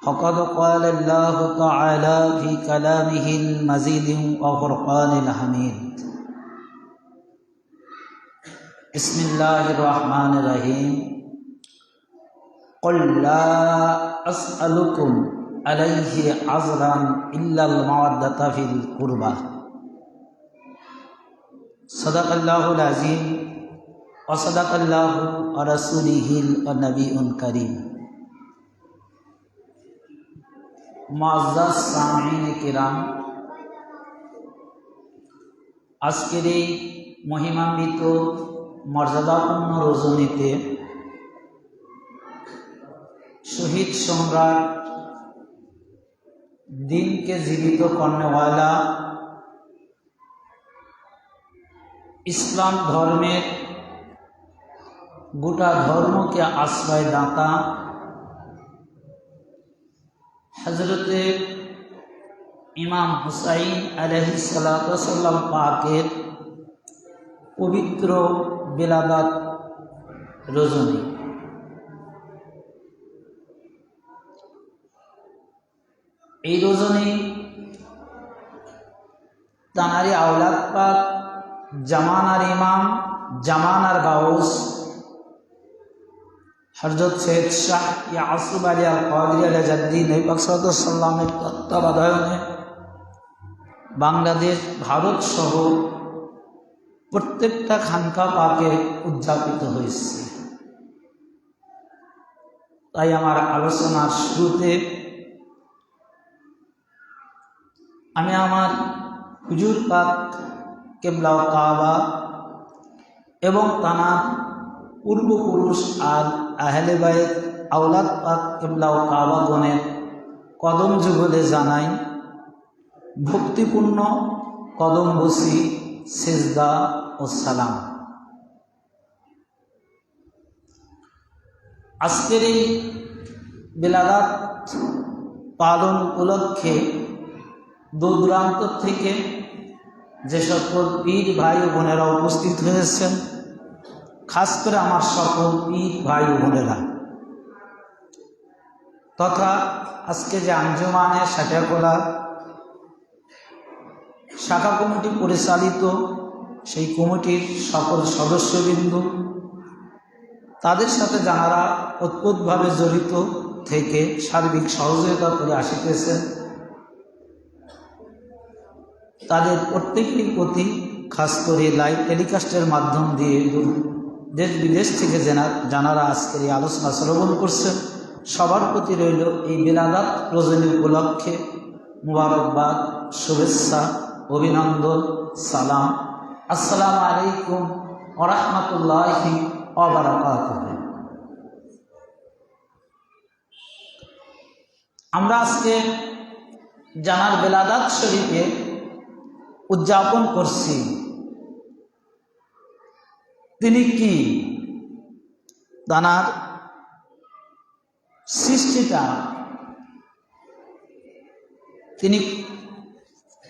فقد قال الله تعالى في كلامه المجيد وفرقان الحميد بسم الله الرحمن الرحيم قل لا أسألكم عليه أجرا إلا المودة في القربى صدق الله العظيم وصدق الله ورسوله النبي الكريم মুআজ্জাজ সামিঈন কিরাম, আজকের এই মহিমান্বিত মর্যাদাপূর্ণ রজনীতে শহীদ সম্রাট, দিনকে জীবিত করনেওয়ালা, ইসলাম ধর্মের গোটা ধর্মকে আশ্রয় দাতা হযরতে ইমাম হুসাইন আলাইহিস সালাতু ওয়াস সালাম পাকের পবিত্র বিলাদাত রজনী। এই রজনী তানারি আওলাদ পাক, জামানার ইমাম, জামানার গাউস হযরত সৈয়দ শাহ ইয়াসুব আলী আল কাদরি আলাইহি জাদ্দি নবী পাক সাল্লাল্লাহু আলাইহি ওয়াসাল্লামের তত্ত্বাবধানে বাংলাদেশ, ভারত সহ প্রত্যেকটা খানকা পাকে উদযাপিত হয়েছে। তাই আমার আলোচনার শুরুতে আমি আমার হুজুর পাক কিবলা ও কাবা এবং তানার পূর্বপুরুষ আর আহলে বাইত আওলাদ পাক কিবলা ও কাবা গণের কদম যুগলে জানাই ভক্তিপূর্ণ কদম বসি সিজদা ও সালাম। আজকের এই বিলাদাত পালন উপলক্ষে দূর দূরান্ত থেকে যে সকল পীর ভাই ও বোনেরা উপস্থিত হয়েছেন, খাস করে আমার সকল পীর ভাই ও বোনেরা, তথা আজকে যে আঞ্জুমানে সাটিয়াখোলা শাখা কমিটি পরিচালিত সেই কমিটির সকল সদস্যবৃন্দ, তাদের সাথে যারা ওতপ্রোতভাবে জড়িত থেকে সার্বিক সহযোগিতা করে আসিতেছেন, তাদের প্রত্যেকের প্রতি, খাস করে লাইভ টেলিকাস্টের মাধ্যম দিয়ে দেশ বিদেশ থেকে যারা আজকের এই আলোচনা শ্রবণ করছেন, সবার প্রতি রইল এই বিলাদাত রজনী উপলক্ষে মুবারকবাদ, শুভেচ্ছা, অভিনন্দন, সালাম। আসসালামু আলাইকুম ওয়া রাহমাতুল্লাহি ওয়া বারাকাতুহু। আমরা আজকে জানার বিলাদাত শরীফে উদযাপন করছি। তিনি কি, তানার সৃষ্টিটা, তিনি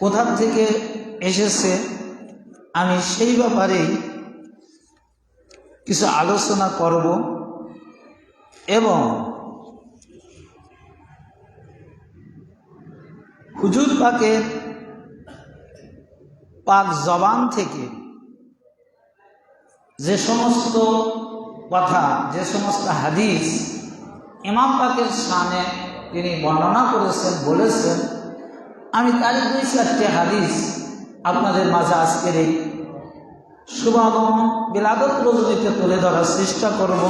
কোথা থেকে এসেছে, আমি সেই ব্যাপারেই কিছু আলোচনা করব এবং হুজুর পাকের পাক জবান থেকে যে সমস্ত কথা, যে সমস্ত হাদিস ইমাম পাকের শানে তিনি বর্ণনা করেছেন, বলেছেন, আমি তার 2-4টি হাদিস আপনাদের মাঝে আজকের এই শুভাগমন বিলাদত রজনীতে তুলে ধরার চেষ্টা করব,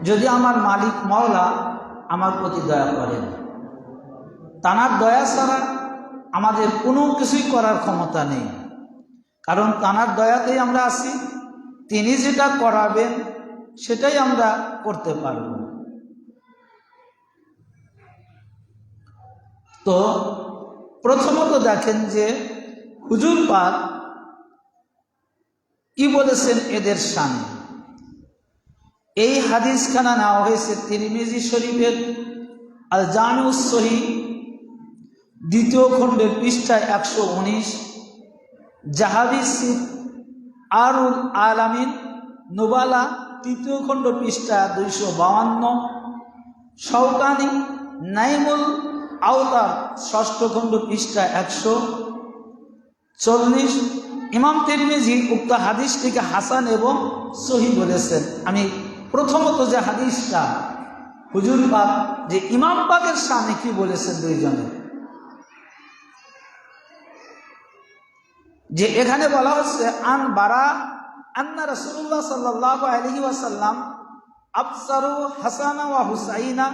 যদি আমার মালিক মওলা আমার প্রতি দয়া করেন। তানার দয়া ছাড়া আমাদের কোনো কিছুই করার ক্ষমতা নেই, কারণ তানার দয়াতেই আমরা আছি। তিনি যেটা করাবেন সেটাই আমরা করতে পারব। তো প্রথমত দেখেন যে হুজুর পাক কি বলেছেন এদের শানে। এই হাদিসখানা নেওয়া হয়েছে তিরমিজি শরীফের আল জামিউস সহিহ 2য় খণ্ডের পৃষ্ঠায় 119, জাহাবি সির আরুল আলামিন নুবালা 3য় খণ্ড পৃষ্ঠা 252, শওকানি নাইমুল আওতার 6ষ্ঠ খণ্ড পৃষ্ঠা 140। ইমাম তিরমিজি উক্ত হাদিসটিকে হাসান এবং সহিহ বলেছেন। আমি প্রথমত যে হাদিসটা হুজুর পাক যে ইমাম পাকের সামনে কি বলেছেন দুইজনে, যে এখানে বলা হচ্ছে আন বারা আন্না রাসূলুল্লাহ সাল্লাল্লাহু আলাইহি ওয়াসাল্লাম আবসারু হাসানা ওয়া হুসাইনা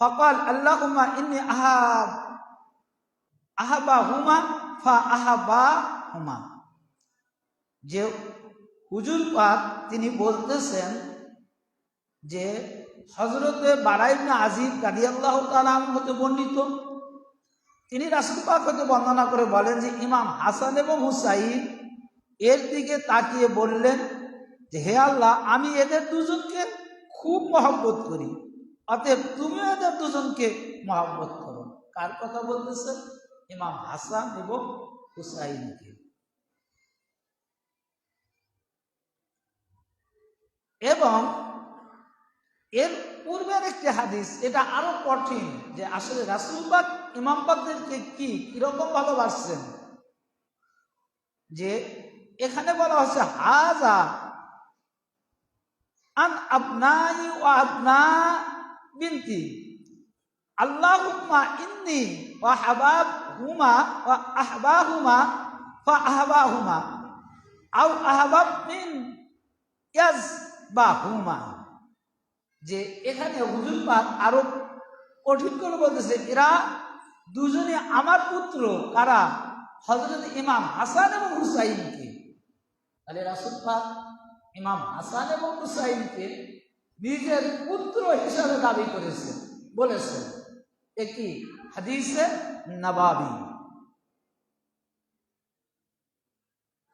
ফাকাল আল্লাহুম্মা ইন্নী আহাবাহুমা ফা আহাবাহুমা। যে হুজুর পাক তিনি বলতেছেন যে হযরতে বারা ইবনে আযিব রাদিয়াল্লাহু তাআলা আনহু হতে বর্ণিত, তিনি রাসূল পাক হতে বর্ণনা করে বলেন যে ইমাম হাসান এবং হুসাইন এর দিকে তাকিয়ে বললেন যে হে আল্লাহ, আমি এদের দুজনকে খুব মহব্বত করি, অতএব তুমিও এদের দুজনকে মহব্বত করো। কার কথা বলতেছে? ইমাম হাসান এবং হুসাইনকে। এবং এর পূর্বের একটি হাদিস, এটা আরো কঠিন, যে আসলে রাসূল পাক ইমাম পাকদেরকে কিরকম ভালোবাসছেন। যে এখানে বলা হচ্ছে হাজা আন আবনাই ওয়া আবনা বিনতি আল্লাহুম্মা ইন্নী ওয়া হাবাবহুমা ওয়া আহবাহুমা ফা আহবাহুমা আও আহবাব মিন ইয়াজবাহুমা। যে এখানে হুজুর পাক আরো কঠিন করে বলতেছে এরা দুজনে আমার পুত্র। কারা? হযরত ইমাম হাসান এবং হুসাইনকে। তাহলে রাসূল পাক ইমাম হাসান এবং হুসাইনকে নিজের পুত্র হিসাবে দাবি করেছেন, বলেছেন একটি হাদিসে নবাবী।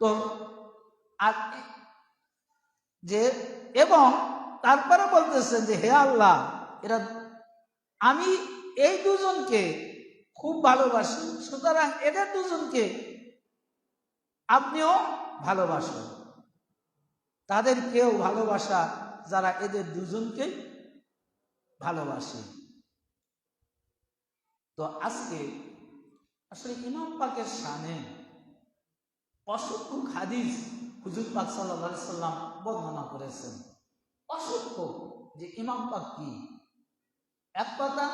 তো আর যে এবং তারপরে বলতেছেন যে হে আল্লাহ, এরা আমি এই দুজনকে খুব ভালোবাসি, সুতরাং এদের দুজনকে আপনিও ভালোবাসেন। তাদের কেউ ভালোবাসা যারা এদের দুজনকে ভালোবাসে। তো আজকে আসলে ইমাম পাকের শানে অসংখ্য হাদিস হুজুর পাক সাল্লাল্লাহু আলাইহি সাল্লাম বর্ণনা করেছেন। অসংখ্য, যে ইমাম পাক কি। এক কথা,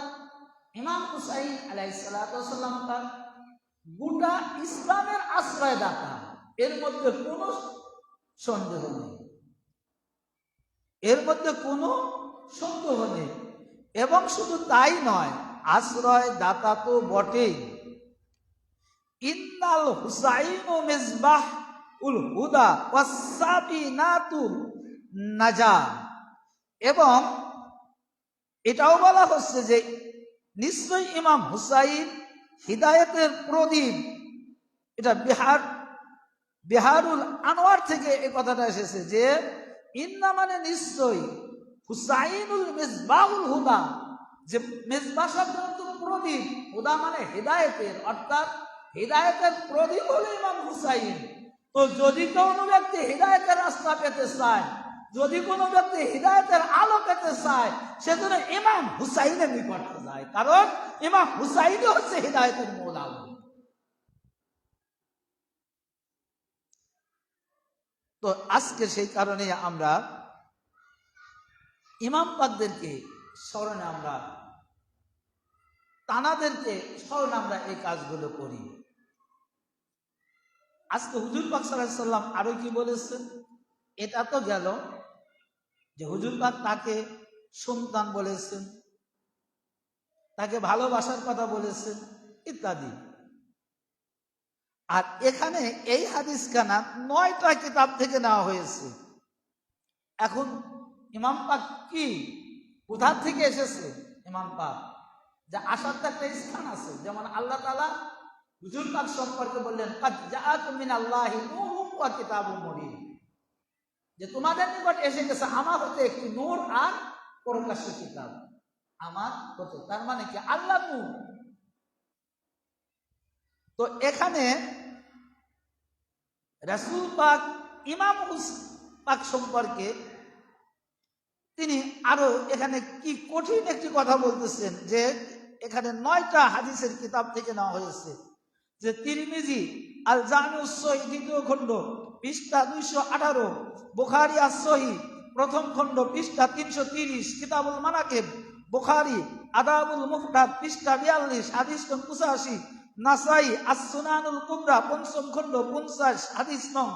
ইমাম হুসাইন আলাইহিস সালাতু ওয়াস সালাম তার গোটা ইসলামের আশ্রয়দাতা, এর মধ্যে কোনো সন্দেহ নেই, এর মধ্যে কোনো সন্দেহ নেই। এবং শুধু তাই নয়, আশ্রয়দাতা তো বটেই। ইন্নাল হুসাইনু মিসবাহ উল হুদা ওয়াস সাবিনাতুন নাজা। এবং এটাও বলা হচ্ছে যে নিশ্চয়ই ইমাম হুসাইন হিদায়াতের প্রদীপ। এটা বিহারুল আনোয়ার থেকে এই কথাটা এসেছে যে ইন্না মানে নিশ্চয়ই, হুসাইনুল মিসবাহুল হুদা, যে মিসবাহ শব্দ প্রদীপ, হুদা মানে হিদায়াতের, অর্থাৎ হিদায়াতের প্রদীপ হলো ইমাম হুসাইন। তো যদি কোনো ব্যক্তি হিদায়াতের রাস্তা পেতে চায়, যদি কোনো ব্যক্তি হিদায়াতের আলো পেতে চায়, সেজন্য ইমাম হুসাইনের নিকটে যায়, কারণ ইমাম হুসাইনই হচ্ছে হিদায়াতের মূল আলো। তো আজকে সেই কারণে আমরা ইমাম পাকদেরকে স্মরণে, আমরা তানাদেরকে স্মরণে আমরা এই কাজগুলো করি। আজকে হুজুর পাক সাল্লাল্লাহু আলাইহি সাল্লাম আরো কি বলেছেন? এটা তো গেল যে হুজুর পাক তাকে সন্তান বলেছেন, তাকে ভালোবাসার কথা বলেছেন ইত্যাদি। আর এখানে এই হাদিস খানা 9টা কিতাব থেকে নেওয়া হয়েছে। এখন ইমাম পাক কি, কোথা থেকে এসেছে ইমাম পাক? যে আসার তো একটা স্থান আছে। যেমন আল্লাহ তাআলা হুজুর পাক সম্পর্কে বললেন কাদ জাআকুম মিনাল্লাহি নূরুন ওয়া কিতাবুম মুবিন, যে তোমাদের নিকট এসে গেছে আমার হতে একটি নূর আর প্রকাশ্য কিতাব। আমার হতে, তার মানে কি? আল্লাহ নূর। তো এখানে রাসূল পাক ইমাম পাক সম্পর্কে তিনি আরো এখানে কি কঠিন একটি কথা বলতেছেন, যে এখানে 9টা হাদিসের কিতাব থেকে নেওয়া হয়েছে, যে তিরমিজি আল জামিউস সহিহ দ্বিতীয় খণ্ড পৃষ্ঠা 218, বুখারী আস সহিহ প্রথম খণ্ড পৃষ্ঠা 330, কিতাবুল মানাকিব বুখারী আদাবুল মুফতাদ পৃষ্ঠা 42 হাদিস নং 85, নাসাই আস সুনানুল কুবরা পঞ্চম খণ্ড 50 হাদিস নং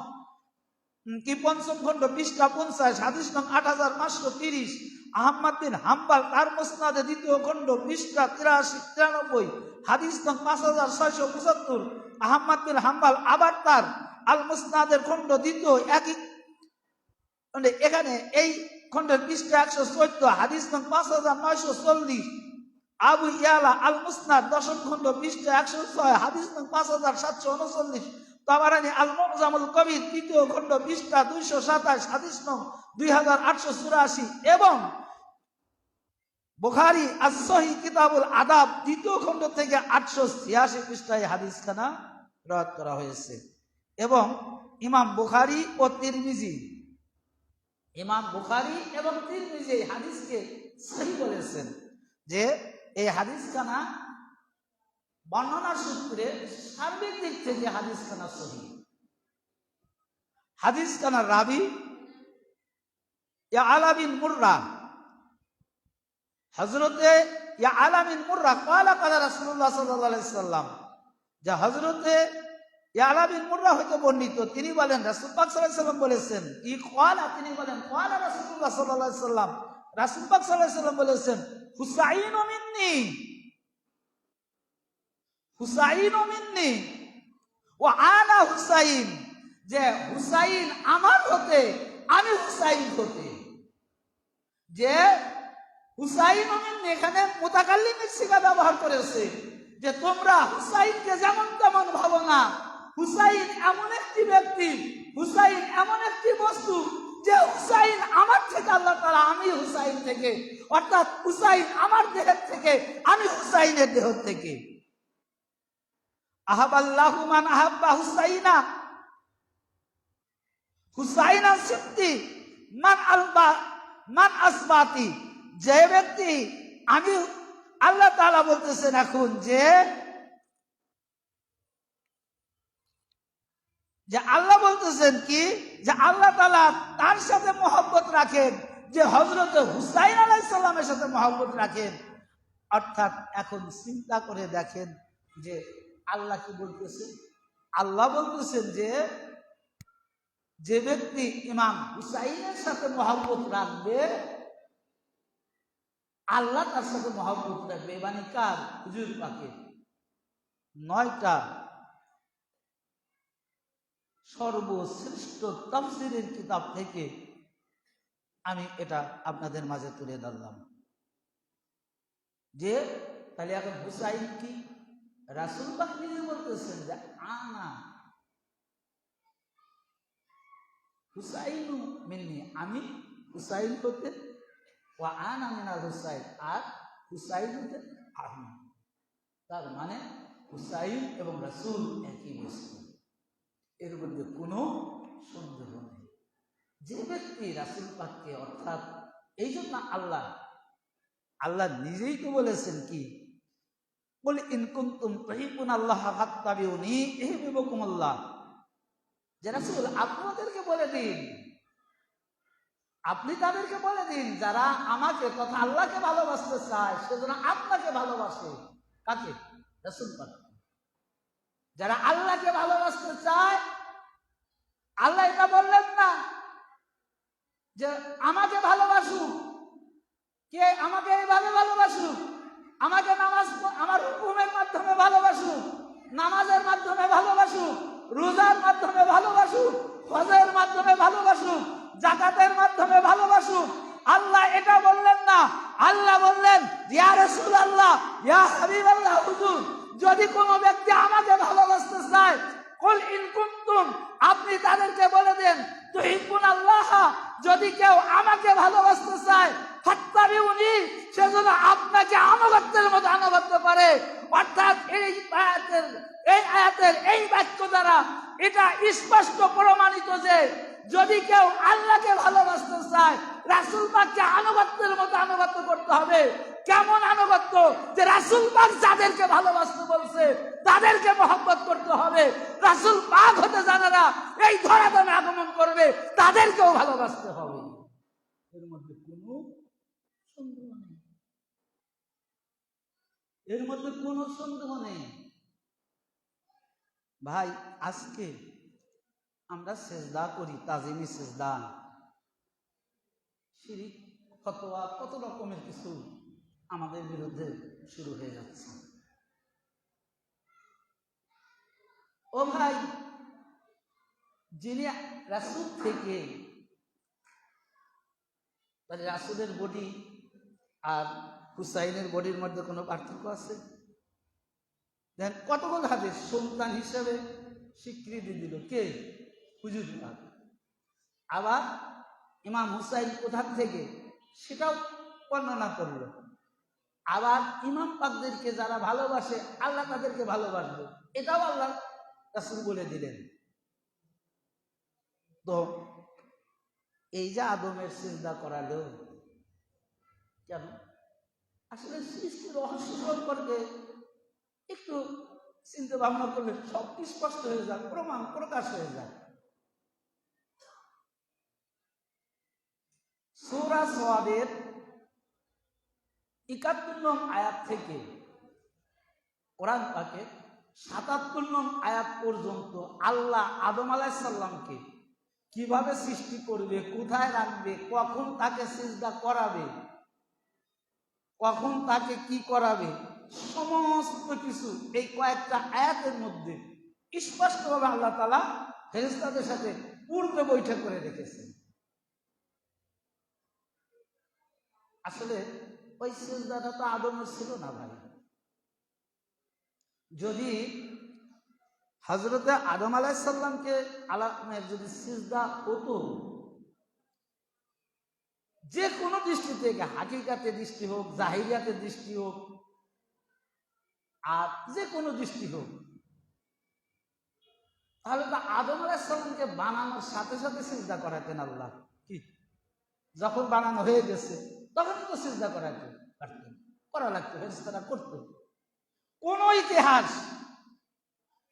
পঞ্চম খণ্ড পৃষ্ঠা 50 হাদিস নং 8530, আহমদ বিন হাম্বল তার মুসনাদে দ্বিতীয় খণ্ড পৃষ্ঠা 83-93 হাদিস নং 5675, আহমদ বিন হাম্বল আবার তার আল মুসনাদের খণ্ড দ্বিতীয় একই এখানে এই খণ্ডের পৃষ্ঠা 114 হাদিস নং 5940, আবু ইয়ালা আল মুসনাদ দশম খণ্ড পৃষ্ঠা 106 হাদিস নং 5739, তাবারানী আল মুজামুল কবির তৃতীয় খণ্ড পৃষ্ঠা 227 হাদিস নং 2884, এবং বুখারী আস সহিহ কিতাবুল আদাব দ্বিতীয় খণ্ড থেকে 886 পৃষ্ঠায় হাদিসখানা রদ করা হয়েছে। এবং ইমাম বুখারী ও তিরমিজি, ইমাম বুখারী এবং তিরমিজি এই হাদিসকে সহিহ বলেছেন, যে এই হাদিসখানা বর্ণনার সূত্রে সার্বিক দিক থেকে হাদিসখানা সহিহ। হাদিসখানার রাবি ইয়ালা বিন মুররা, হযরতে ইয়ালা বিন মুররা ক্বালা ক্বালা রাসূলুল্লাহ সাল্লাল্লাহু আলাইহি সাল্লাম, যে হযরতে ইয়ালা বিন মুররা হইতে বর্ণিত, তিনি বলেন রাসূল পাক সাল্লাল্লাহু আলাইহি সাল্লাম বলেছেন, কি ক্বালা, তিনি বলেন ক্বালা রাসূলুল্লাহ সাল্লাল্লাহু আলাইহি সাল্লাম, রাসূল পাক সাল্লাল্লাহু আলাইহি সাল্লাম বলেছেন, হুসাইনু মিন্নি, হুসাইনু মিন্নি ওয়া আনা হুসাইন, যে হুসাইন আমার হতে, আমি হুসাইন হতে। যে হুসাইন মিন্নি এখানে মুতাকাল্লিমের সিগা ব্যবহার করেছে, যে তোমরা হুসাইনকে যেমন তেমন ভাবো না, হুসাইন এমন একটি ব্যক্তি, হুসাইন এমন একটি বস্তু, যে হুসাইন আমার থেকে আল্লাহ তাআলা, আমি হুসাইন থেকে, অর্থাৎ হুসাইন আমার দেহের থেকে, আমি হুসাইনের দেহ থেকে। আহাবাল্লাহু মান আহাব্বা হুসাইনা, হুসাইনা সিদ্দি মান আসবাতি, যে ব্যক্তি, আমি আল্লাহ তাআলা বলতেছেন এখন, যে আল্লাহ বলতেছেন কি, যে আল্লাহ তাআলা তার সাথে মহব্বত রাখেন, যে হযরত হুসাইন আলাইহিস সালামের সাথে মহব্বত রাখেন। অর্থাৎ এখন চিন্তা করে দেখেন যে আল্লাহ কি বলতেছেন। আল্লাহ বলতেছেন যে ব্যক্তি ইমাম হুসাইনের সাথে মহব্বত রাখবে, আল্লাহ তার সাথে মহব্বত রাখবে। মানে কার? হুজুর পাকের 9টা সর্বশ্রেষ্ঠ তাফসীরের কিতাব থেকে আমি এটা আপনাদের মাঝে তুলে ধরলাম। যে তাহলে এখন হুসাইন কি? রাসূল পাক নিজে বলতেছেন যে আনা হুসাইনু মিন্নি, আমি হুসাইন হতে, ওয়া আনা মিনাল হুসাইন, আর হুসাইন হতে আমি। তার মানে হুসাইন এবং রাসূল একই বস্তু, এর মধ্যে কোনো সন্দেহ নেই। যে ব্যক্তি রাসূল পাককে, অর্থাৎ এই জন্য আল্লাহ নিজেই তো বলেছেন কি, বলে ইন কুনতুম তুহিব্বুনাল্লাহ ফাত্তাবিউনি ইউহিব্বুকুমুল্লাহ, যে রাসূল আপনাদেরকে বলে দিন, আপনি তাদেরকে বলে দিন, যারা আমাকে তথা আল্লাহকে ভালোবাসতে চায় সেজন্য আপনাকে ভালোবাসে। কাকে? রাসূল পাক। যারা আল্লাহকে ভালোবাসতে চায়, আল্লাহ এটা বললেন না যে আমাকে ভালোবাসুক, কে আমাকে এইভাবে ভালোবাসুক, আমাকে নামাজ, আমার হুকুমের মাধ্যমে ভালোবাসুক, নামাজের মাধ্যমে ভালোবাসুক, রোজার মাধ্যমে ভালোবাসুক, হজের মাধ্যমে ভালোবাসুক, যাকাতের মাধ্যমে ভালোবাসুক। আল্লাহ এটা বললেন না। আল্লাহ বললেন, ইয়া রাসূলুল্লাহ, ইয়া হাবিবাল্লাহ, হুজুর, যদি কোনো ব্যক্তি আমাকে ভালোবাসতে চায়, কুল ইন কুনতুম, আপনি তাদেরকে বলে দেন, তুহিব্বুনাল্লাহ, যদি কেউ আমাকে ভালোবাসতে চায়, ফাত্তাবিউনি, সেজন্য আপনাকে আনুগত্যের মতো আনুগত্য করে। অর্থাৎ এই আয়াতের এই বাক্য দ্বারা এটা স্পষ্ট প্রমাণিত যে যদি কেউ আল্লাহকে ভালোবাসতে চায়, রাসূল পাককে আনুগত্যের মতো আনুগত্য করতে হবে। কেমন আনুগত্য? যে রাসূল পাক যাদেরকে ভালোবাসতে বলছে তাদেরকে মহব্বত করতে হবে। রাসূল পাক হতে জানারা এই ধরাধামে আগমন করবে, তাদেরকেও ভালোবাসতে হবে। এর মধ্যে কোনো সন্দেহ নেই, এর মধ্যে কোনো সন্দেহ নেই। ভাই, আজকে আমরা সেজদা করি, তাজিমি সেজদা, শিরিক, ফতোয়া, কত রকমের কিছু আমাদের বিরুদ্ধে শুরু হয়ে যাচ্ছে। ও ভাই, যিনি রাসূল থেকে, রাসূলের বডি আর হুসাইনের বডির মধ্যে কোনো পার্থক্য আছে? দেখেন কতগুলো হাদিস সন্তান হিসেবে স্বীকৃতি দিল কে? হুজুর পাক। আবার ইমাম হুসাইন কোথার থেকে সেটাও বর্ণনা করলো। আবার ইমাম পাকদেরকে যারা ভালোবাসে আল্লাহ তাদেরকে ভালোবাসবে, এটাও আল্লাহ রাসূল বলে দিলেন। তো এই যে আদমের সিজদা করালো কেন? আসলে সৃষ্টির রহস্য সম্পর্কে একটু চিন্তা ভাবনা করলে সব স্পষ্ট হয়ে যাক, প্রমাণ প্রকাশ হয়ে যাক। সূরা সাদের ৭১ নং আয়াত থেকে কোরআন পাকে ৭৭ নং আয়াত পর্যন্ত আল্লাহ আদম আলাইহিস সালামকে কিভাবে সৃষ্টি করবে, কোথায় রাখবে, কখন তাকে সিজদা করাবে, কখন তাকে কি করাবে, সমস্ত কিছু এই কয়েকটা আয়াতের মধ্যে স্পষ্টভাবে আল্লাহ তাআলা ফেরেশতাদের সাথে পূর্বে বৈঠক করে রেখেছেন। আসলে ওই সিজদাটা তো আদমের ছিল না ভাই। যদি হযরতে আদম আলাইহিস সালামকে আলামের যদি সিজদা হতো, যে কোনো দৃষ্টি থেকে, হাকিকাতে দৃষ্টি হোক, জাহিরিয়াতে দৃষ্টি হোক, আর যে কোনো দৃষ্টি হোক, তাহলে তো আদম আলাইহিস সালামকে বানানোর সাথে সাথে সিজদা করাতেন আল্লাহ। কি, যখন বানানো হয়ে গেছে তখন তো সিজদা করাতে পারতেন, করা লাগতো, ফেরেশতারা করতো। কোন ইতিহাস,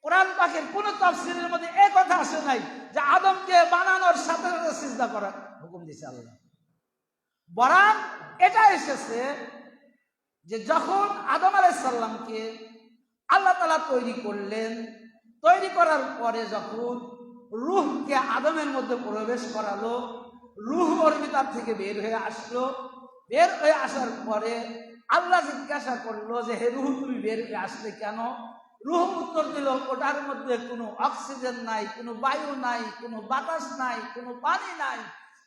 কোরআন পাকের কোন তাফসীরের মধ্যে এই কথা আসে নাই যে আদমকে বানানোর সাথে সাথে সিজদা করার হুকুম দিয়েছে আল্লাহ। বরং এটা এসেছে যে যখন আদম আলাইহিস সালামকে আল্লাহ তাআলা তৈরি করলেন, তৈরি করার পরে যখন রূহকে আদমের মধ্যে প্রবেশ করালো, রূহ ওর ভিতর থেকে বের হয়ে আসলো। বের হয়ে আসার পরে আল্লাহ জিজ্ঞাসা করলো যে হে রূহ, তুমি বের হয়ে আসলে কেন? রূহ উত্তর দিল, ওটার মধ্যে কোনো অক্সিজেন নাই, কোনো বায়ু নাই, কোনো বাতাস নাই, কোনো পানি নাই,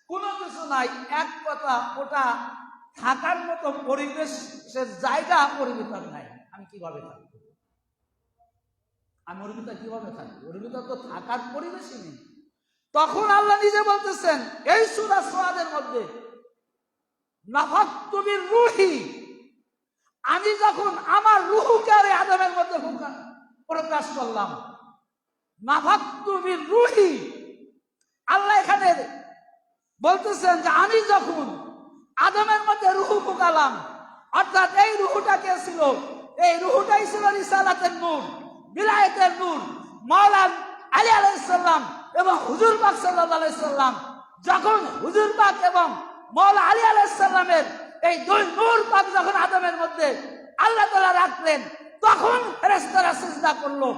কোনো কিছু নাই। এক কথা, ওটা থাকার মতো পরিবেশের জায়গা ওর ভিতর নাই। আমি কিভাবে থাকবো? আমি ওর ভিতর কিভাবে থাকবো? ওর ভিতর তো থাকার পরিবেশই নেই। তখন আল্লাহ নিজে বলতেছেন এই সূরা সাদের মধ্যে, নাফাখতু মির রূহি, আমি যখন আমার রূহকে আদমের মধ্যে প্রকাশ করলাম, নাফাখতু মির রূহি, আল্লাহ এখানে বলতেছেন যে আমি যখন আদমের মধ্যে রূহ ফুকালাম, অর্থাৎ এই রূহটা কে ছিল? এই রূহটাই ছিল রিসালাতের নূর, বিলায়েতের নূর, মাওলানা আলী আলাইহিস সালাম এবং হুজুর পাক সাল্লাল্লাহু আলাইহি সাল্লাম। যখন হুজুর পাক এবং মাওলানা আলী আলাইহিস সালামের এই দুই নূর পাক যখন আদমের মধ্যে আল্লাহ তাআলা রাখলেন, তখন ফেরেশতারা সিজদা করলো।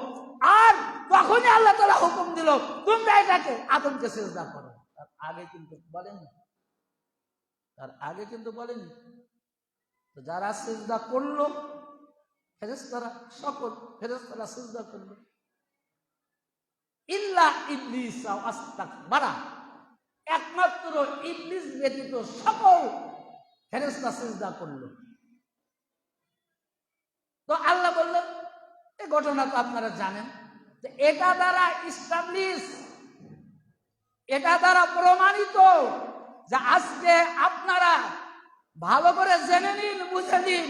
আর তখনই আল্লাহ তাআলা হুকুম দিল, তোমরা এটাকে আদমকে সিজদা করো। তার আগে কিন্তু বলেনি, তার আগে কিন্তু বলেনি। তো যারা সিজদা করলো, ফেরেশতারা, সকল ফেরেশতারা সিজদা করলো, ইল্লা ইবলিস আস্তাকবারা, একমাত্র ইবলিস ব্যতীত সকল ফেরেশতা সিজদা করলো। তো আল্লাহ বললেন, এই ঘটনা তো আপনারা জানেন, এটা দ্বারা ইস্টাবলিশ, এটা দ্বারা প্রমাণিত যে আজকে আপনারা ভালো করে জেনে নিন, বুঝে নিন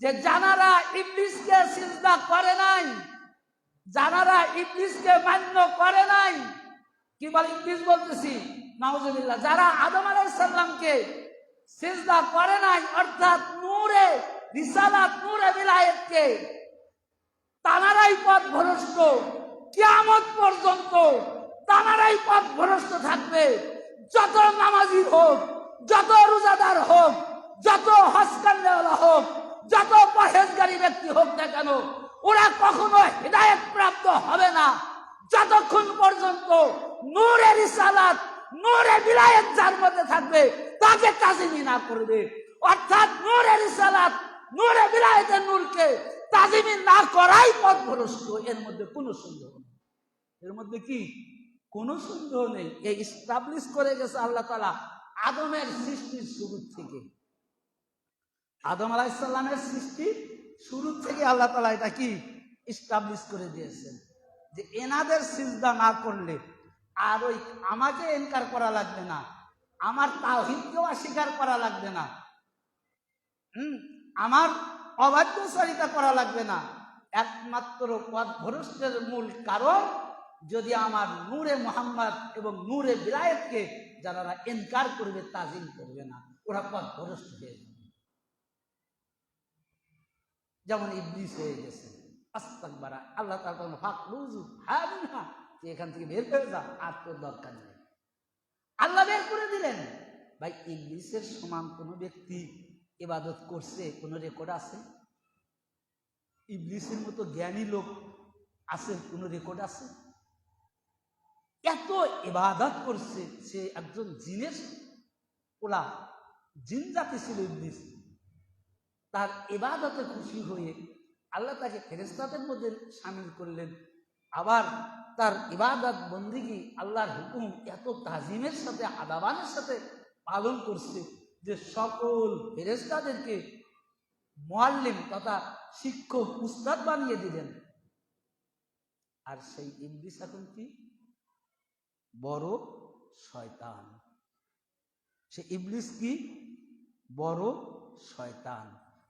যে যারা ইবলিসকে সিজদা করে নাই, যারা ইবলিসকে মান্য করে নাই, কি বলে ইবলিস বলতেছি, নাউজুবিল্লাহ, যারা আদম আলাইহিস সালামকে সিজদা করে নাই, অর্থাৎ নূরে রিসালাত, নূরে বিলায়েতকে, তানারাই পথভ্রষ্ট। কিয়ামত পর্যন্ত তানারাই পথভ্রষ্ট থাকবে। যত নামাজি হোক, যত রোজাদার হোক, যত হজ করনেওয়ালা হোক, যত পরহেজগারী ব্যক্তি হোক না কেন, ওরা কখনো হিদায়াত প্রাপ্ত হবে না যতক্ষণ পর্যন্ত নূরে রিসালাত, নূরে বিলায়েত যার মধ্যে থাকবে তাকে তাজিমি না করবে। অর্থাৎ নূরে রিসালাত, নূরে বিলায়েতের নূরকে তাজিমি না করাই পথভ্রষ্ট। এর মধ্যে কোনো সন্দেহ নেই। এর মধ্যে কি কোনো সন্দেহ নেই। এই এস্টাবলিশ করে গেছে আল্লাহ তাআলা আদমের সৃষ্টির শুরু থেকে। আদম আলাইহিস সালামের সৃষ্টি শুরু থেকে আল্লাহ তাআলা এটা কি এস্টাবলিশ করে দিয়েছেন যে এনাদের সিজদা না করলে আর ওই আমাকে ইনকার করা লাগবে না, আমার তাওহীদকেও অস্বীকার করা লাগবে না, আমার অবাধ্যচারিতা করা লাগবে না। একমাত্র পথভ্রষ্টের মূল কারণ যদি আমার নূরে মুহাম্মদ এবং নূরে বিলায়েতকে যারা ইনকার করবে, তাজিম করবে না, ওরা পথভ্রষ্ট হয়ে যাবে। যেমন ইবলিস হয়ে গেছে, আস্তাকবারা, আল্লাহ তাআলা ফাকরুজু হামিনহা, এখান থেকে বের হয়ে যা, আর তোর দরকার নেই। আল্লাহ বের করে দিলেন। ভাই, ইবলিসের সমান কোন ব্যক্তি ইবাদত করছে, কোন রেকর্ড আছে? ইবলিসের মতো জ্ঞানী লোক আছে, কোন রেকর্ড আছে? এত ইবাদত করছে সে, একজন জিনের ওলা, জিন জাতি ছিল ইবলিস। তার ইবাদতে খুশি হয়ে আল্লাহ তাকে ফেরেশতাদের মধ্যে শামিল করলেন। আবার তার ইবাদত বন্দিগি আল্লাহর হুকুম এত তাজিমের সাথে, আদাবানের সাথে পালন করছে যে সকল ফেরেশতাদেরকে মুআল্লিম তথা শিক্ষক, উস্তাদ বানিয়ে দিলেন। আর সেই ইবলিস এখন কি বড় শয়তান। সে ইবলিস কি বড় শয়তান,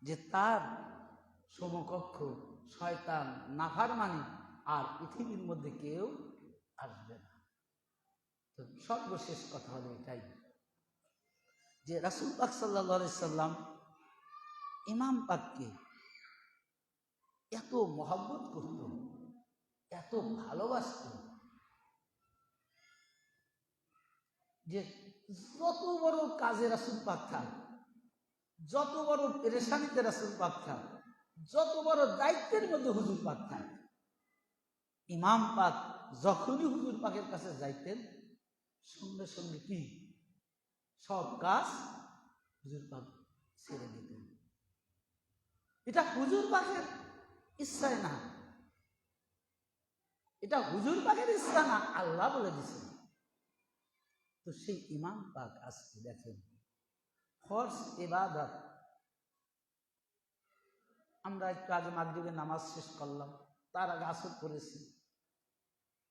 যে তার সমকক্ষ শয়তান নাফরমানি আর পৃথিবীর মধ্যে কেউ আসবে না। তো সর্বশেষ কথা হলো এটাই যে রাসূল পাক সাল্লাল্লাহু আলাইহি সাল্লাম ইমাম পাককে এত মহব্বত করত, এত ভালোবাসত যে যত বড় কাজে রাসূল পাক থাক, যত বড় পেরেশানিতে রাসূল পাক থাক, যত বড় দায়িত্বের মধ্যে হুজুর পাক থাক, ইমাম পাক যখনই হুজুর পাকের কাছে যাইতেন, সঙ্গে সঙ্গে কি সব কাজ হুজুর পাক ছেড়ে দিতেন। এটা হুজুর পাকের ইচ্ছায় না, এটা হুজুর পাকের ইচ্ছা না, আল্লাহ বলে দিয়েছেন। তো সেই ইমাম পাক আজকে দেখেন ফরজ ইবাদত, আমরা একটু আগে মাগরিবের নামাজ শেষ করলাম, তার আগে আসর করেছি,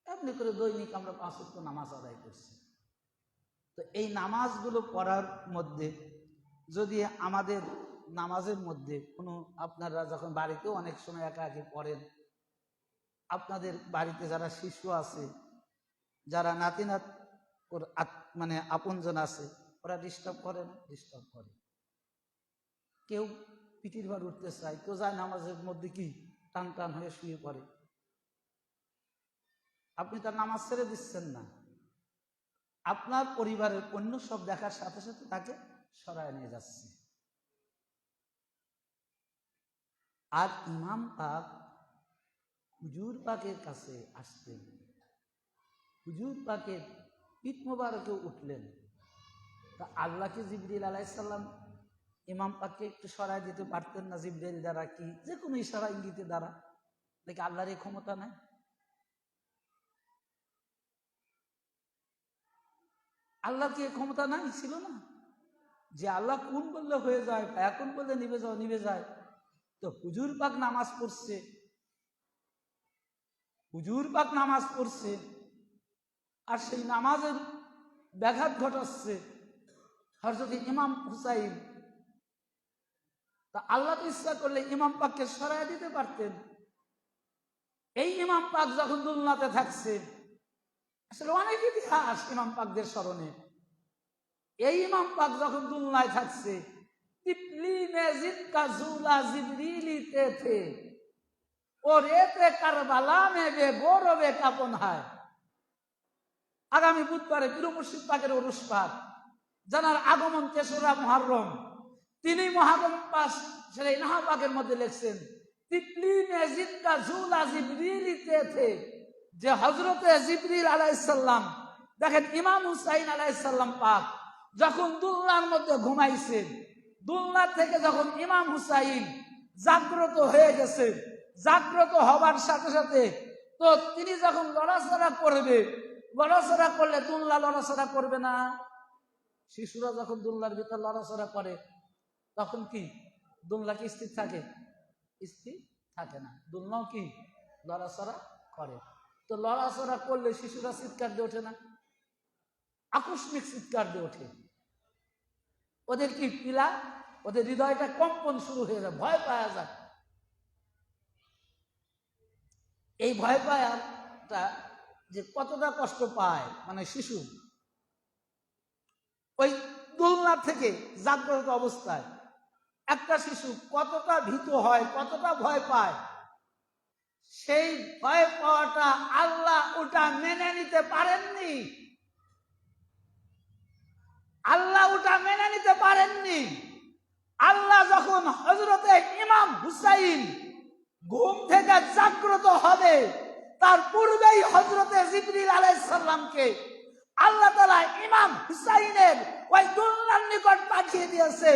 এমনি করে দৈনিক আমরা 5 ওয়াক্ত নামাজ আদায় করছি। তো এই নামাজগুলো পড়ার মধ্যে যদি আমাদের নামাজের মধ্যে কোনো, আপনারা যখন বাড়িতেও অনেক সময় একা একি পড়েন, আপনাদের বাড়িতে যারা শিশু আছে, যারা নাতিনাত মানে আপনজন আছে, ওরা ডিস্টার্ব করে না? ডিস্টার্ব করে। কেউ পিঠির ভার উঠতে চায়, কেউ যায় নামাজের মধ্যে কি টান টান হয়ে শুয়ে পড়ে। আপনি তার নামাজ ছেড়ে দিচ্ছেন না, আপনার পরিবারের অন্য সব দেখার সাথে সাথে তাকে সরায় নিয়ে যাচ্ছে। আর ইমাম পাক হুজুর পাকের কাছে আসতেন, হুজুর পাকের পিঠ মোবারকে উঠলেন। তা আল্লাহকে জিবরিল আলাইহিস সালাম ইমাম পাককে একটু সরায় দিতে পারতেন না? জিবরিল দ্বারা কি যে কোনো ইশারা ইঙ্গিতের দ্বারা? দেখি আল্লাহর এই ক্ষমতা নাই? আল্লাহর কি ক্ষমতা নাই? ছিল না? যে আল্লাহ কোন বললে হয়ে যায়, এখন বললে নিভে যাও, নিভে যায়। তো হুজুর পাক নামাজ পড়ছে, হুজুর পাক নামাজ পড়ছে, আর সেই নামাজের ব্যাঘাত ঘটাচ্ছে হযরত ইমাম হুসাইন। তা আল্লাহ তো ইচ্ছা করলে ইমাম পাককে সরায় দিতে পারতেন। এই ইমাম পাক যখন দুলনাতে থাকছে, আসলে অনেক ইতিহাস ইমাম পাকদের স্মরণে। এই ইমাম পাক যখন দুনিয়ায় থাকছে, তিতলি মে জিদকা ঝুলা জিবরিলি তে থে और एते কারবালা মে বে গৌরবে কাপন হয়। আগামী বুধবারে পীর মুর্শিদ পাকের উরুস পাক, জানার আগমন ৩রা মুহররম। তিনি মহাগম পাশ সেই নাহা পাকের মধ্যে লিখছেন, তিতলি মে জিদকা ঝুলা জিবরিলি তে থে, যে হযরতে জিবরিল আলাইহিস সালাম, দেখেন ইমাম হুসাইন আলাইহিস সালাম পাক যখন দুলনার মধ্যে ঘুমাইছেন, দুলনা থেকে যখন ইমাম হুসাইন জাগ্রত হয়ে গেছে, জাগ্রত হবার সাথে সাথে তো তিনি যখন লড়াচড়া করবে, লড়াচড়া করলে দুলনা লড়াচড়া করবে না? শিশুরা যখন দুলনার ভিতর লড়াচড়া করে তখন কি দুলনা কি স্থির থাকে? স্থির থাকে না। দুলনাও কি লড়াচড়া করে। তো লড়াচড়া করলে শিশুরা চিৎকার দিয়ে ওঠে না? আকস্মিক চিৎকার দিয়ে ওঠে। ওদের কি পিলা, ওদের হৃদয়টা কম্পন শুরু হয়ে যায়, ভয় পাওয়া যায়। এই ভয় পাওয়াটা যে কতটা কষ্ট পায় মানে শিশু, ওই দোলনা থেকে জাগ্রত অবস্থায় একটা শিশু কতটা ভীত হয়, কতটা ভয় পায়, সেই ভয় পাওয়াটা আল্লাহ ওটা মেনে নিতে পারেননি। আল্লাহ ওটা মেনে নিতে পারেননি। আল্লাহ যখন হযরতে ইমাম হুসাইন ঘুম থেকে জাগ্রত হবে, তার পূর্বেই হযরতে জিবরিল আলাইহিস সালামকে আল্লাহ তাআলা ইমাম হুসাইনের ওই দুলনার নিকট পাঠিয়ে দিয়েছে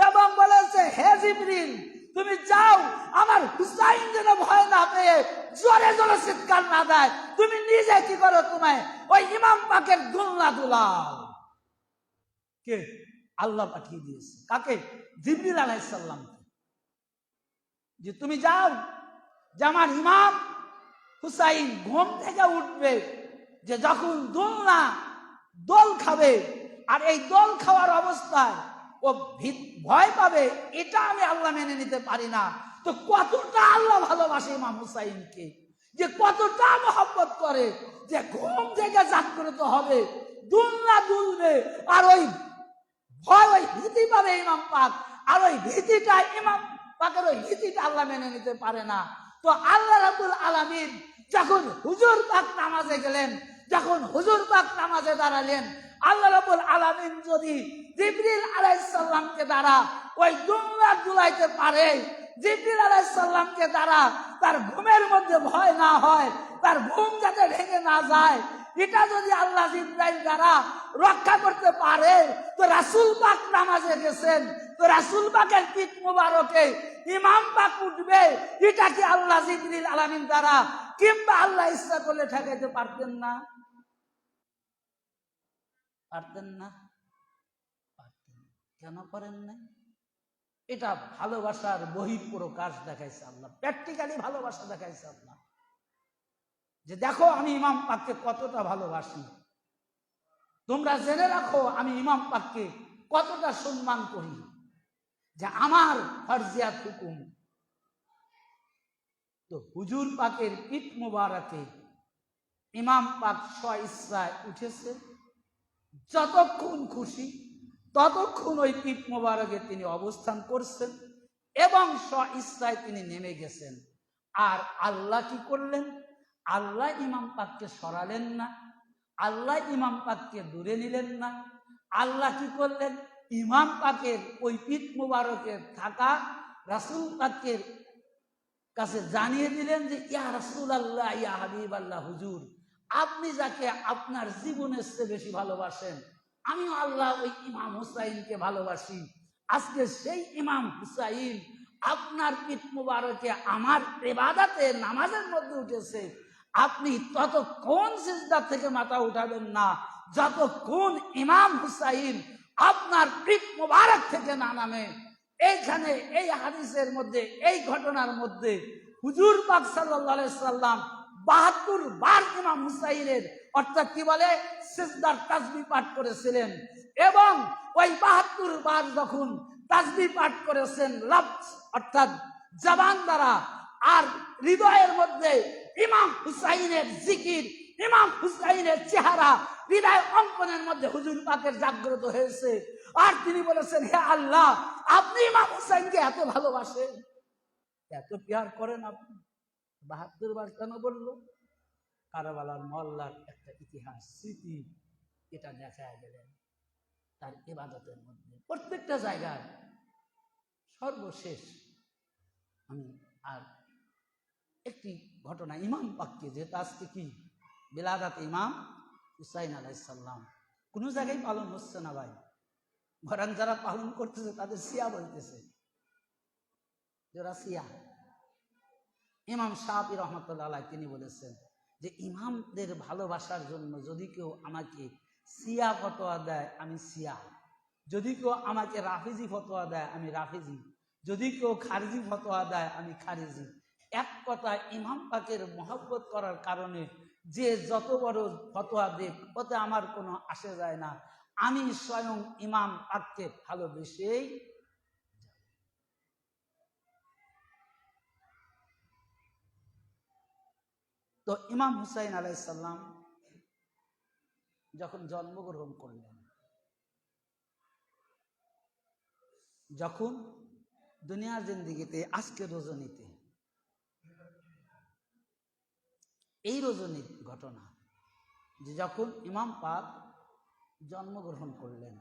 এবং বলেছে, হে জিবরিল, তুমি যাও, আমার হুসাইন যেন ভয় না পেয়ে জোরে জোরে চিৎকার না দেয়, তুমি নিজে কি করো, তোমায় ওই ইমাম পাকের দুলনা দুলাও। কে? আল্লাহ পাঠিয়ে দিয়েছে। কাকে? জিবরিল আলাইহিস সালামকে, যে তুমি যাও, যে আমার ইমাম হুসাইন ঘুম থেকে উঠবে, যে যখন দুলনা দোল খাবে, আর এই দোল খাওয়ার অবস্থায় ও ভয় পাবে, এটা আমি আল্লাহ মেনে নিতে পারি না। তো কতটা আল্লাহ ভালোবাসে ইমাম হুসাইনকে, যে কতটা মহব্বত করে, যে ঘুম থেকে জাগ্রত হবে, দুলনা দুলবে, আর ওই ভয়, ওই ভীতি পাবে ইমাম পাক, আর ওই ভীতিটা ইমাম পাকের ওই ভীতিটা আল্লাহ মেনে নিতে পারে না। তো আল্লাহ রাব্বুল আলামিন যখন হুজুর পাক নামাজে গেলেন, যখন হুজুর পাক নামাজে দাঁড়ালেন, আল্লাহ রাব্বুল আলামিন যদি জিবরিল আলাইহিস সালামকে দ্বারা ওই দুলনা দুলাইতে পারে, জিবরিল আলাইহিস সালামকে দ্বারা তার ঘুমের মধ্যে ভয় না হয়, তার ঘুম যাতে ভেঙে না যায়, এটা যদি আল্লাহ জিবরাইল দ্বারা রক্ষা করতে পারে, তো রাসূল পাক নামাজে গেছেন, তো রাসূল পাকের পিঠ মুবারকে ইমাম পাক উঠবে, এটা কি আল্লাহ জিবরিল আলামিন দ্বারা কিংবা আল্লাহ ইচ্ছা করলে ঠেকাইতে পারতেন না? পারতেন না? পারতেন। কেন পারেন না? এটা ভালোবাসার বহিঃপ্রকাশ দেখাইছে আল্লাহ, প্র্যাকটিক্যালি ভালোবাসা দেখাইছে আল্লাহ, যে দেখো আমি ইমাম পাককে কতটা ভালোবাসি, তোমরা জেনে রাখো আমি ইমাম পাককে কতটা সম্মান করি, যে আমার ফরজিয়াত হুকুম। তো হুজুর পাকের পিঠ মোবারকে ইমাম পাক স্ব-ইচ্ছায় উঠেছে, যতক্ষণ খুশি ততক্ষণ ওই পিঠ মোবারকে তিনি অবস্থান করছেন এবং স্ব-ইচ্ছায় তিনি নেমে গেছেন। আর আল্লাহ কি করলেন? আল্লাহ ইমাম পাককে সরালেন না, আল্লাহ ইমাম পাককে দূরে নিলেন না। আল্লাহ কি করলেন? ইমাম পাকের ওই পিঠ মোবারকের থাকা রাসূল পাকের কাছে জানিয়ে দিলেন যে, ইয়া রাসূলুল্লাহ, ইয়া হাবিবাল্লাহ, হুজুর, আপনি যাকে আপনার জীবনের চেয়ে বেশি ভালোবাসেন, আমিও আল্লাহ ওই ইমাম হুসাইনকে ভালোবাসি। আজকে সেই ইমাম হুসাইন আপনার পিঠ মোবারকে আমার ইবাদতে নামাজের মধ্যে উঠেছে, আপনি ততক্ষণ সিজদা থেকে মাথা উঠাবেন না যতক্ষণ ইমাম হুসাইন আপনার পিঠ মোবারক থেকে না নামে। এইখানে এই হাদিসের মধ্যে, এই ঘটনার মধ্যে হুজুর পাক সাল্লাল্লাহু আলাইহি সাল্লাম ৭২ বার ইমাম হুসাইনের অর্থাৎ কি বলে সিজদার তাসবিহ পাঠ করেছিলেন, এবং ওই ৭২ বার যখন তাসবিহ পাঠ করেছেন লফজ অর্থাৎ জবান দ্বারা, আর হৃদয়ের মধ্যে ইমাম হুসাইনের জিকির ইমাম হুসাইনের চেহারা হৃদয় অঙ্কনের মধ্যে হুজুর পাকের জাগ্রত হয়েছে। আর তিনি বলেছেন, হে আল্লাহ, আপনি ইমাম হুসাইনকে এত ভালোবাসেন, এত প্যার করেন আপনি। ৭২ বার কেন বললো? কারবালার মহল্লার একটা ইতিহাস, স্মৃতি, এটা দেখা গেলেন তার ইবাদতের মধ্যে। প্রত্যেকটা জায়গায় সর্বশেষ আমি আর একটি ঘটনা, ইমাম পাককে, যেটা আজকে কি বিলাদাত ইমাম হুসাইন আলাইহিস সালাম, কোনো জায়গায় পালন হচ্ছে না ভাই, বরং যারা পালন করতেছে তাদের শিয়া বলতেছে, যারা শিয়া। ইমাম শাফি রহমতুল্লাহ আলাইহি তিনি বলেছেন যে ইমামদের ভালোবাসার জন্য যদি কেউ আমাকে শিয়া ফতোয়া দেয় আমি শিয়া, যদি কেউ আমাকে রাফিজি ফতোয়া দেয় আমি রাফিজি, যদি কেউ খারিজি ফতোয়া দেয় আমি খারিজি। এক কথা, ইমাম পাকের মহব্বত করার কারণে যে যত বড় ফতোয়া দেখ ওতে আমার কোনো আসে যায় না, আমি স্বয়ং ইমাম পাককে ভালোবেসেই। তো ইমাম হুসাইন আলাইহিস সালাম যখন জন্মগ্রহণ করলেন, যখন দুনিয়ার জিন্দিগিতে আজকের রজনীতে, এই রজনীর ঘটনা যে যখন ইমাম পাক জন্মগ্রহণ করলেন,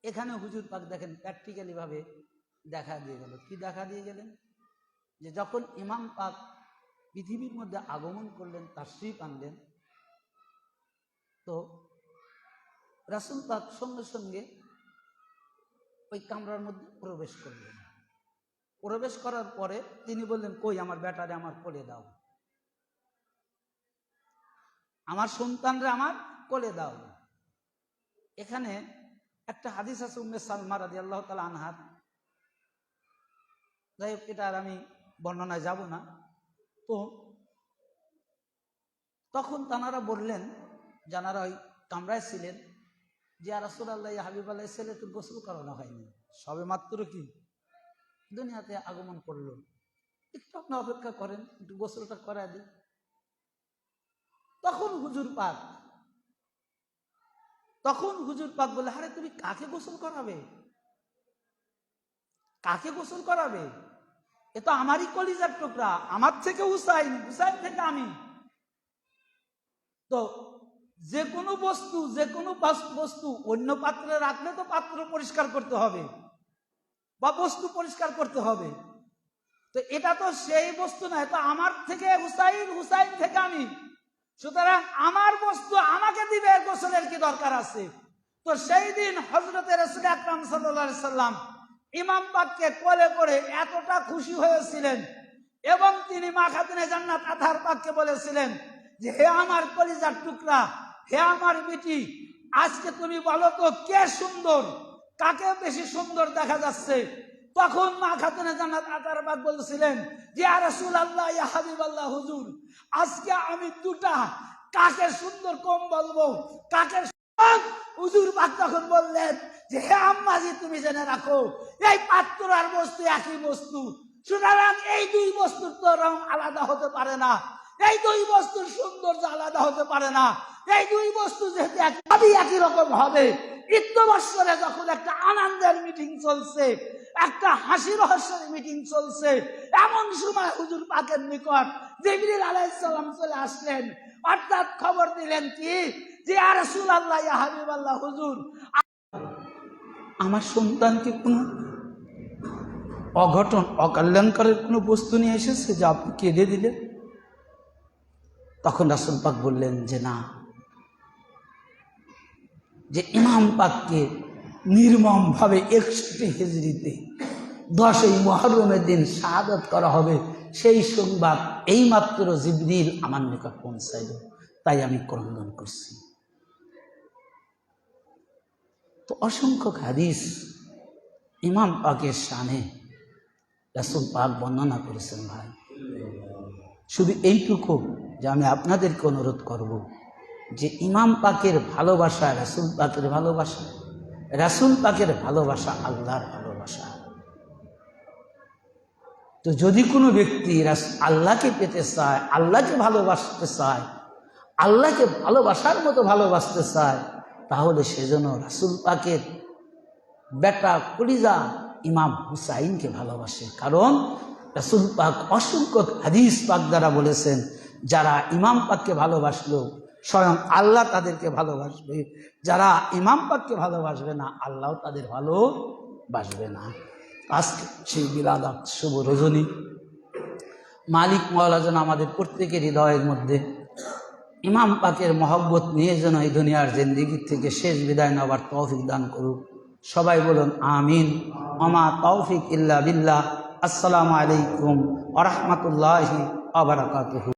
এখানে হুজুর পাক দেখেন প্র্যাকটিক্যালি ভাবে দেখা দিয়ে গেল। কি দেখা দিয়ে গেলেন? যে যখন ইমাম পাক পৃথিবীর মধ্যে আগমন করলেন, তাশরীফ আনলেন, তো রাসূল পাক সঙ্গে সঙ্গে ওই কামরার মধ্যে প্রবেশ করলেন। প্রবেশ করার পরে তিনি বললেন, কই আমার বেটারে আমার কোলে দাও, আমার সন্তানরা আমার কোলে দাও। এখানে একটা হাদিস আছে উম্মে সালমা রাদিয়াল্লাহু তাআলা আনহা, যাই হোক এটা আর আমি বর্ণনায় যাব না। তো তখন তানারা বললেন, যারা ওই কামরায় ছিলেন, যে ইয়া রাসূলুল্লাহ, ইয়া হাবিবাল্লাহ, ছেলে তো গোসল করানো হয়নি, সবে মাত্র কি দুনিয়াতে আগমন করলো, একটু আপনি অপেক্ষা করেন, একটু গোসলটা করায় দিই। তখন হুজুর পাক বলে, আরে তুমি কাকে গোসল করাবে, কাকে গোসল করাবে? এ তো আমারই কলিজার টুকরা, আমার থেকে হুসাইন, হুসাইন থেকে আমি। তো যে কোনো বস্তু অন্য পাত্রে রাখলে তো পাত্র পরিষ্কার করতে হবে বা বস্তু পরিষ্কার করতে হবে। তো এটা তো সেই বস্তু না, এটা আমার থেকে হুসাইন, হুসাইন থেকে আমি, সুতরাং আমার বস্তু আমাকে দিবে, গোসলের কি দরকার আছে? তো সেই দিন হযরতে রাসূল আকরাম সাল্লাল্লাহু আলাইহি সাল্লাম ইমাম পাককে কোলে করে এতটা খুশি হয়েছিলেন এবং তিনি মা খাতুনে জান্নাত আতহার পাককে বলেছিলেন যে, হে আমার কলিজার টুকরা, হে আমার বেটি, আজকে তুমি বলো তো কে সুন্দর, কাকে বেশি সুন্দর দেখা যাচ্ছে? তখন মা খাতুনে জান্নাত আতহার পাক বলছিলেন যে, ইয়া রাসূলুল্লাহ, ইয়া হাবিবাল্লাহ, হুজুর, আজকে আমি দুটা, কাকে সুন্দর কম বলবো, কাকে? হুজুর পাক তখন বললেন যে, হে আম্মাজি, তুমি জেনে রাখো এই পাত্র আর বস্তু একই বস্তু, সুতরাং এই দুই বস্তুর তো রং আলাদা হতে পারে না, এই দুই বস্তুর সৌন্দর্য আলাদা হতে পারে না, এই দুই বস্তু যেহেতু একই রকম হবে। ইত্যবৎসরে যখন একটা আনন্দের মিটিং চলছে, একটা হাসি রহস্যের মিটিং চলছে, এমন সময় হুজুর পাকের নিকট জিবরিল আলাইহিস সালাম চলে আসলেন, অর্থাৎ খবর দিলেন কি যে, ইয়া রাসূলুল্লাহ, ইয়া হাবিবাল্লাহ, হুজুর, আমার সন্তানকে কোনো অঘটন, অকল্যাণকারের কোনো বস্তু নিয়ে এসেছে যা আপনি কেঁদে দিলেন? তখন রাসূল পাক বললেন যে না, যে ইমাম পাককে নির্মম ভাবে 61 হিজরিতে 10ই মুহররমের দিন শাহাদাত করা হবে, সেই সংবাদ এইমাত্র জিবরিল আমার নিকট পৌঁছাইল, তাই আমি ক্রন্দন করছি। তো অসংখ্য হাদিস ইমাম পাকের শানে রাসূল পাক বর্ণনা করেছেন। ভাই, শুধু এইটুকু যে আমি আপনাদেরকে অনুরোধ করব যে ইমাম পাকের ভালোবাসা রাসূল পাকের ভালোবাসা, রাসূল পাকের ভালোবাসা আল্লাহর ভালোবাসা। তো যদি কোনো ব্যক্তি আল্লাহকে পেতে চায়, আল্লাহকে ভালোবাসতে চায়, আল্লাহকে ভালোবাসার মতো ভালোবাসতে চায়, তাহলে সেজন্য রাসূল পাকের বেটা কলিজা ইমাম হুসাইনকে ভালোবাসে। কারণ রাসূল পাক অসংখ্য হাদিস পাক দ্বারা বলেছেন, যারা ইমাম পাককে ভালোবাসলো স্বয়ং আল্লাহ তাদেরকে ভালোবাসবে, যারা ইমাম পাককে ভালোবাসবে না আল্লাহ তাদের ভালোবাসবে না। আজকে সেই বিলাদাত শুভ রজনী মালিক মওলা যেন আমাদের প্রত্যেকের হৃদয়ের মধ্যে ইমাম পাকের মহব্বত নিয়ে যেন এই দুনিয়ার জিন্দেগি থেকে শেষ বিদায় নেওয়ার তৌফিক দান করুক। সবাই বলুন আমিন। ওমা তৌফিক ইল্লা বিল্লাহ। আসসালামু আলাইকুম ওয়া রাহমাতুল্লাহি ওয়া বারাকাতুহু।